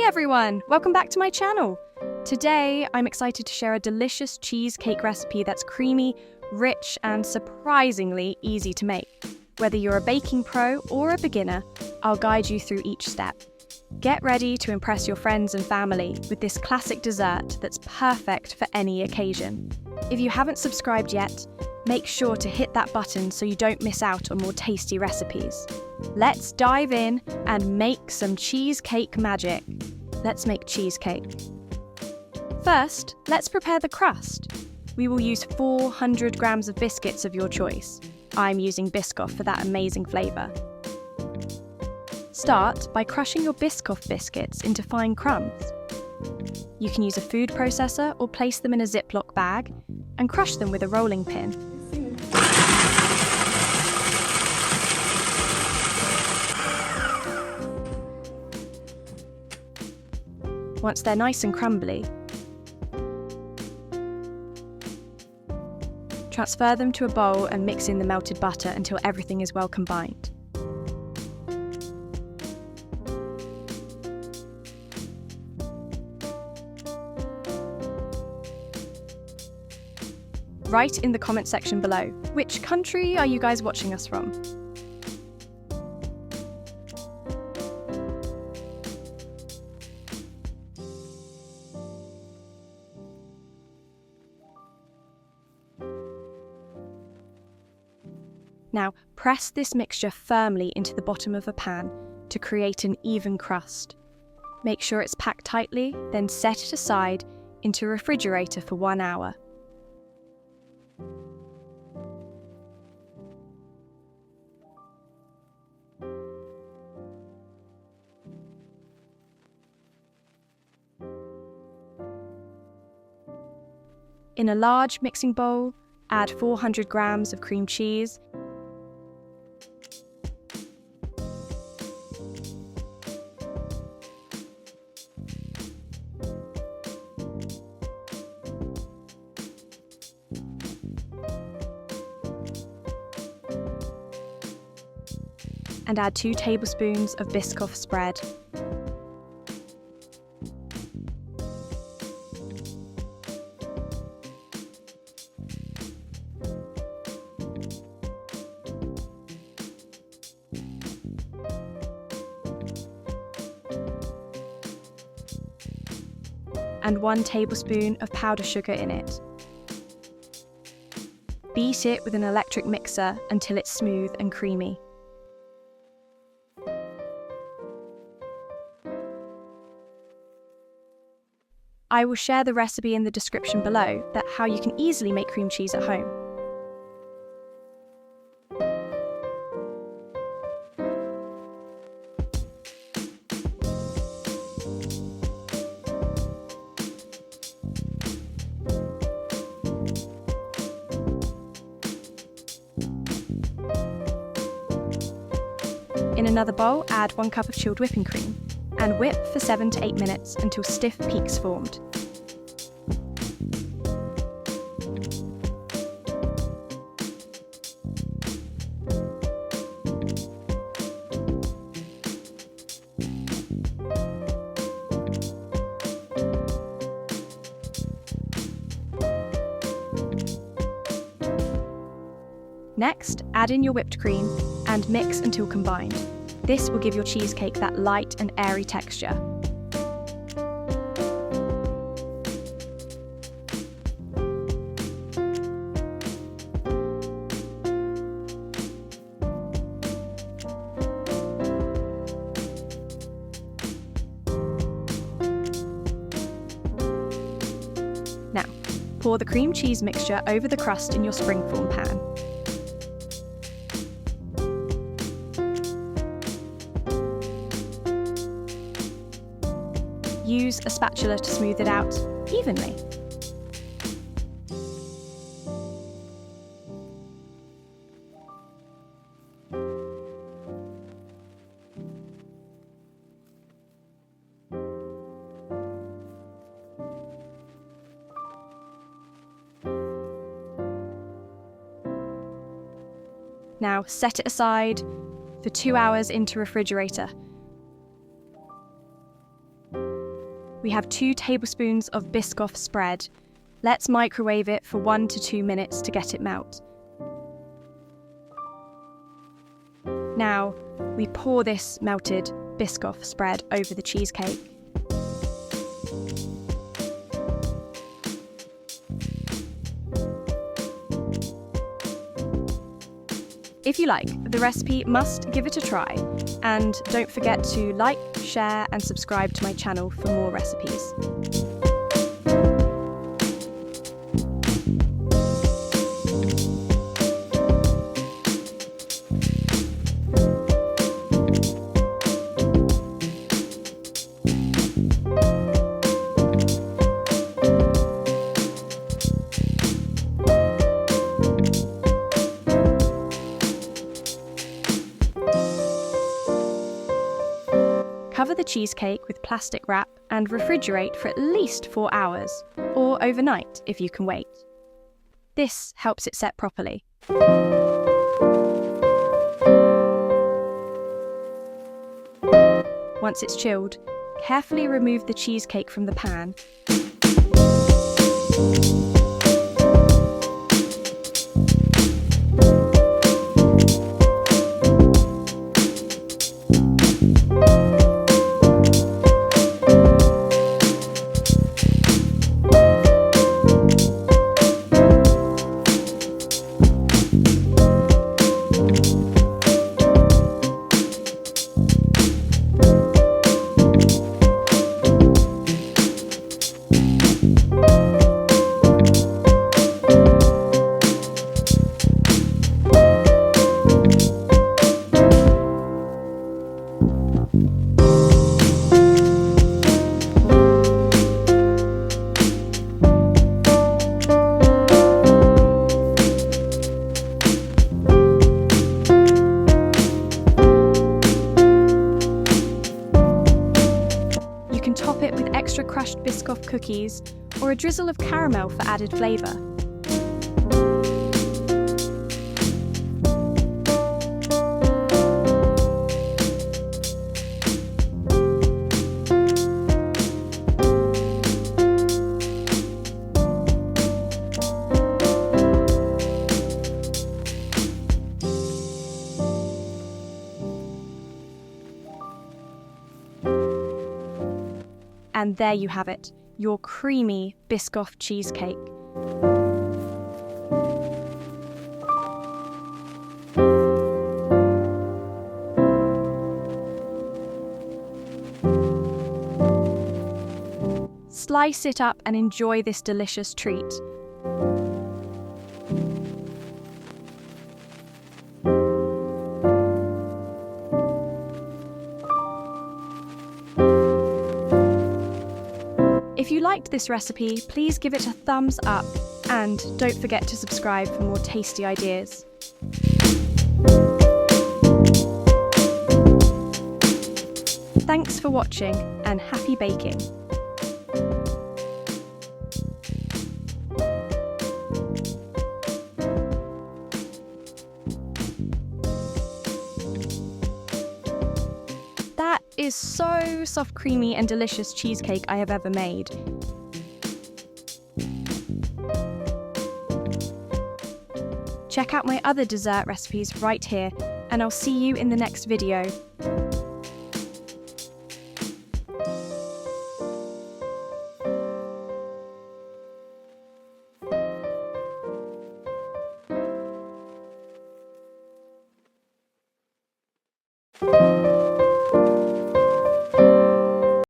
everyone! Welcome back to my channel. Today, I'm excited to share a delicious cheesecake recipe that's creamy, rich, and surprisingly easy to make. Whether you're a baking pro or a beginner, I'll guide you through each step. Get ready to impress your friends and family with this classic dessert that's perfect for any occasion. If you haven't subscribed yet, make sure to hit that button so you don't miss out on more tasty recipes. Let's dive in and make some cheesecake magic. Let's make cheesecake. First, let's prepare the crust. We will use 400 grams of biscuits of your choice. I'm using Biscoff for that amazing flavour. Start by crushing your Biscoff biscuits into fine crumbs. You can use a food processor or place them in a Ziploc bag and crush them with a rolling pin. Once they're nice and crumbly, transfer them to a bowl and mix in the melted butter until everything is well combined. Write in the comment section below, which country are you guys watching us from? Now, press this mixture firmly into the bottom of a pan to create an even crust. Make sure it's packed tightly, then set it aside into a refrigerator for 1 hour. In a large mixing bowl, add 400 grams of cream cheese, and add 2 tablespoons of Biscoff Spread. And 1 tablespoon of powdered sugar in it. Beat it with an electric mixer until it's smooth and creamy. I will share the recipe in the description below that's how you can easily make cream cheese at home. In another bowl, add 1 cup of chilled whipping cream and whip for 7 to 8 minutes until stiff peaks formed. Next, add in your whipped cream and mix until combined. This will give your cheesecake that light and airy texture. Now, pour the cream cheese mixture over the crust in your springform pan. Use a spatula to smooth it out evenly. Now set it aside for 2 hours into refrigerator. we have 2 tablespoons of Biscoff Spread. Let's microwave it for 1 to 2 minutes to get it melt. Now, we pour this melted Biscoff Spread over the cheesecake. If you like the recipe, must give it a try. And don't forget to like, share and subscribe to my channel for more recipes. Cover the cheesecake with plastic wrap and refrigerate for at least 4 hours, or overnight if you can wait. This helps it set properly. Once it's chilled, carefully remove the cheesecake from the pan. Top it with extra crushed Biscoff cookies or a drizzle of caramel for added flavour. And there you have it, your creamy Biscoff cheesecake. Slice it up and enjoy this delicious treat. If you liked this recipe, please give it a thumbs up and don't forget to subscribe for more tasty ideas. Thanks for watching and happy baking! That is so soft, creamy and delicious cheesecake I have ever made. Check out my other dessert recipes right here, and I'll see you in the next video.